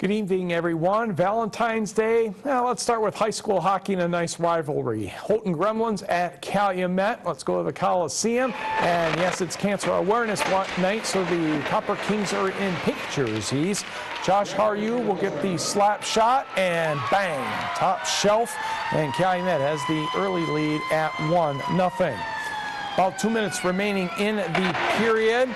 Good evening, everyone. Valentine's Day. Now, let's start with high school hockey and a nice rivalry. Houghton Gremlins at Calumet. Let's go to the Coliseum. And yes, it's Cancer Awareness Night, so the Copper Kings are in pink jerseys. Josh Haryu will get the slap shot, and bang, top shelf. And Calumet has the early lead at 1-0. About 2 minutes remaining in the period.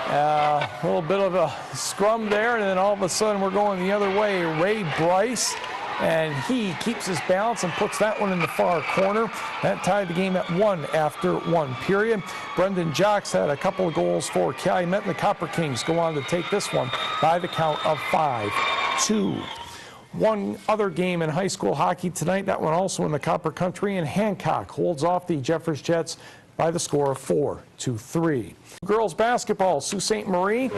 A little bit of a scrum there, and then all of a sudden we're going the other way. Ray Bryce, and he keeps his balance and puts that one in the far corner. That tied the game at 1 after 1 period. Brendan Jocks had a couple of goals for Calumet, and the Copper Kings go on to take this one by the count of 5-2. One other game in high school hockey tonight, that one also in the Copper Country, and Hancock holds off the Jeffers Jets by the score of 4-3. Girls basketball, Sault Ste. Marie,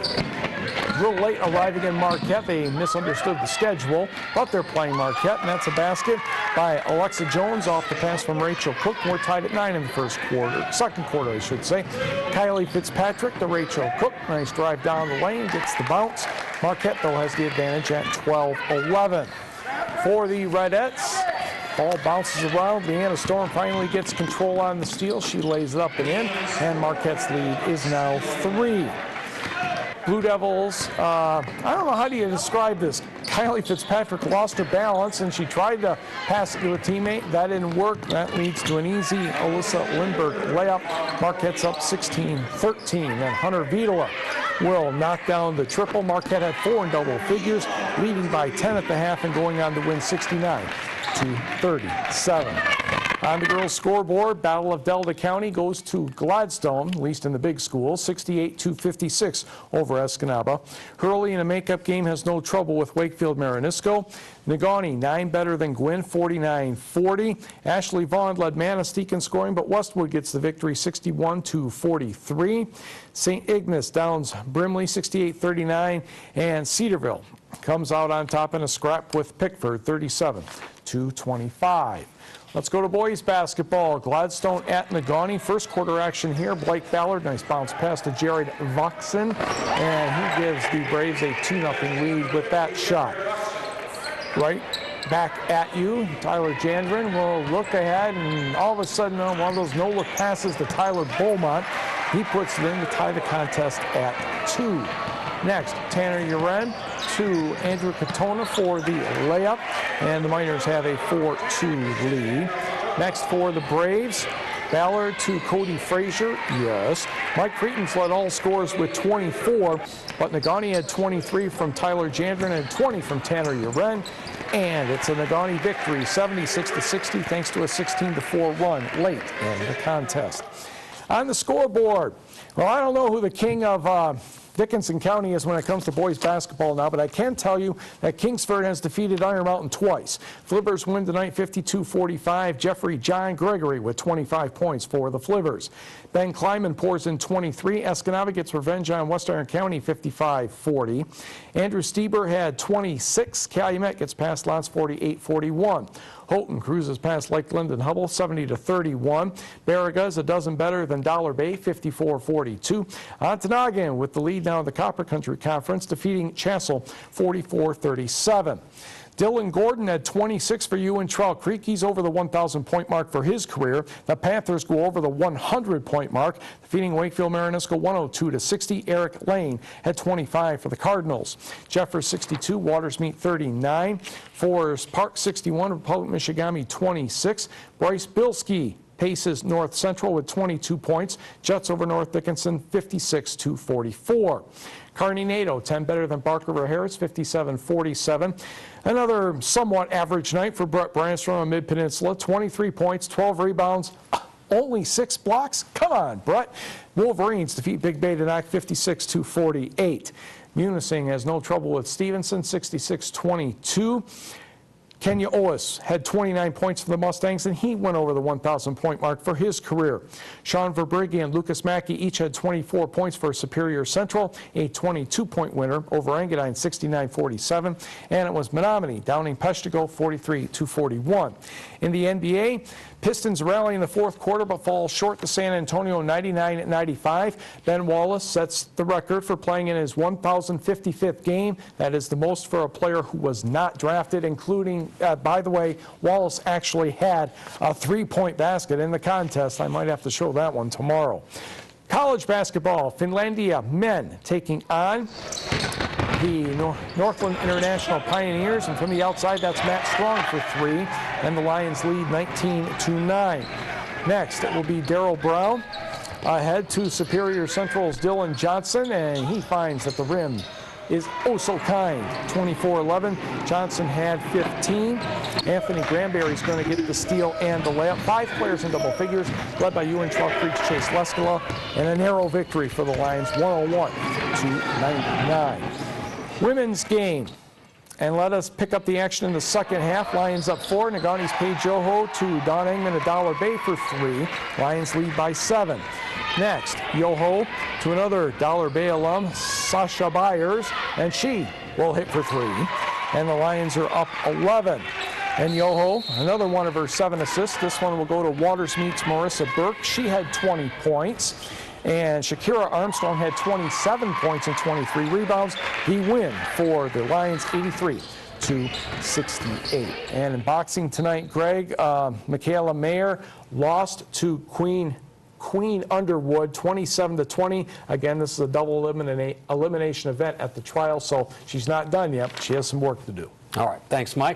real late arriving in Marquette. They misunderstood the schedule, but they're playing Marquette, and that's a basket by Alexa Jones off the pass from Rachel Cook. We're tied at 9 in the second quarter, I should say. Kylie Fitzpatrick to Rachel Cook. Nice drive down the lane, gets the bounce. Marquette, though, has the advantage at 12-11. For the Redettes, ball bounces around. Leanna Storm finally gets control on the steal. She lays it up and in, and Marquette's lead is now 3. Blue Devils, I don't know, how do you describe this? Kylie Fitzpatrick lost her balance, and she tried to pass it to a teammate. That didn't work. That leads to an easy Alyssa Lindbergh layup. Marquette's up 16-13. Then Hunter Vitola will knock down the triple. Marquette had 4 in double figures, leading by 10 at the half and going on to win 69-37. On the girls' scoreboard, Battle of Delta County goes to Gladstone, at least in the big school, 68-56 over Escanaba. Hurley in a makeup game has no trouble with Wakefield-Marenisco. Negaunee, 9 better than Gwinn, 49-40. Ashley Vaughn led Manistee in scoring, but Westwood gets the victory, 61-43. St. Ignace downs Brimley, 68-39, and Cedarville comes out on top in a scrap with Pickford, 37-25. Let's go to boys basketball. Gladstone at Negaunee. First quarter action here. Blake Ballard, nice bounce pass to Jared Voxen, and he gives the Braves a 2-0 lead with that shot. Right back at you, Tyler Jandren will look ahead, and all of a sudden one of those no-look passes to Tyler Beaumont. He puts it in to tie the contest at 2. Next, Tanner Uren to Andrew Katona for the layup, and the Miners have a 4-2 lead. Next for the Braves, Ballard to Cody Frazier, yes. Mike Cretons led all scores with 24, but Negaunee had 23 from Tyler Jandren and 20 from Tanner Uren, and it's a Negaunee victory, 76-60, thanks to a 16-4 run late in the contest. On the scoreboard, well, I don't know who the king of Dickinson County is when it comes to boys basketball now, but I can tell you that Kingsford has defeated Iron Mountain twice. Flibbers win tonight 52-45. Jeffrey John Gregory with 25 points for the Flibbers. Ben Kleiman pours in 23. Escanaba gets revenge on West Iron County 55-40. Andrew Stieber had 26. Calumet gets past L'Anse 48-41. Houghton cruises past Lake Linden Hubble 70-31. Baraga is a dozen better than Dollar Bay 54-42. Ontonagon with the lead now in the Copper Country Conference, defeating Chassell 44-37. Dylan Gordon had 26 for Ewen-Trout Creek. He's over the 1,000-point mark for his career. The Panthers go over the 100-point mark, defeating Wakefield-Marenisco 102-60. Eric Lane had 25 for the Cardinals. Jeffers 62, Watersmeet 39. Forest Park 61, Republic-Michigamme 26. Bryce Bilski paces North Central with 22 points. Jets over North Dickinson 56-44. Carney-Nadeau, 10 better than Barker-Harris, 57-47. Another somewhat average night for Brett Branstrom on Mid-Peninsula, 23 points, 12 rebounds, only 6 blocks. Come on, Brett. Wolverines defeat Big Bay tonight, 56-48. Munising has no trouble with Stephenson, 66-22. Kenya Oas had 29 points for the Mustangs, and he went over the 1,000-point mark for his career. Sean Verbrugge and Lucas Mackey each had 24 points for Superior Central, a 22-point winner over Engadine, 69-47, and it was Menominee downing Peshtigo 43-41. In the NBA, Pistons rally in the fourth quarter but fall short to San Antonio 99-95. Ben Wallace sets the record for playing in his 1,055th game. That is the most for a player who was not drafted, including, by the way, Wallace actually had a three-point basket in the contest. I might have to show that one tomorrow. College basketball, Finlandia men taking on the Northland International Pioneers, and from the outside, that's Matt Strong for three, and the Lions lead 19-9. Next, it will be Darrell Brown ahead to Superior Central's Dylan Johnson, and he finds that the rim is oh so kind. 24-11. Johnson had 15. Anthony Granberry's going to get the steal and the layup. 5 players in double figures, led by Ewen-Trout, Chase Leskala, and a narrow victory for the Lions, 101-99. Women's game. And let us pick up the action in the second half. Lions up 4. Negaunee's Paige Yoho to Don Engman of Dollar Bay for 3. Lions lead by 7. Next, Yoho to another Dollar Bay alum, Sasha Byers, and she will hit for 3. And the Lions are up 11. And Yoho, another one of her 7 assists. This one will go to Waters Meets Marissa Burke. She had 20 points. And Shakira Armstrong had 27 points and 23 rebounds. The win for the Lions, 83-68. And in boxing tonight, Greg, Michaela Mayer lost to Queen Underwood, 27-20. Again, this is a double elimination event at the trial, so she's not done yet. She has some work to do. All right, thanks, Mike.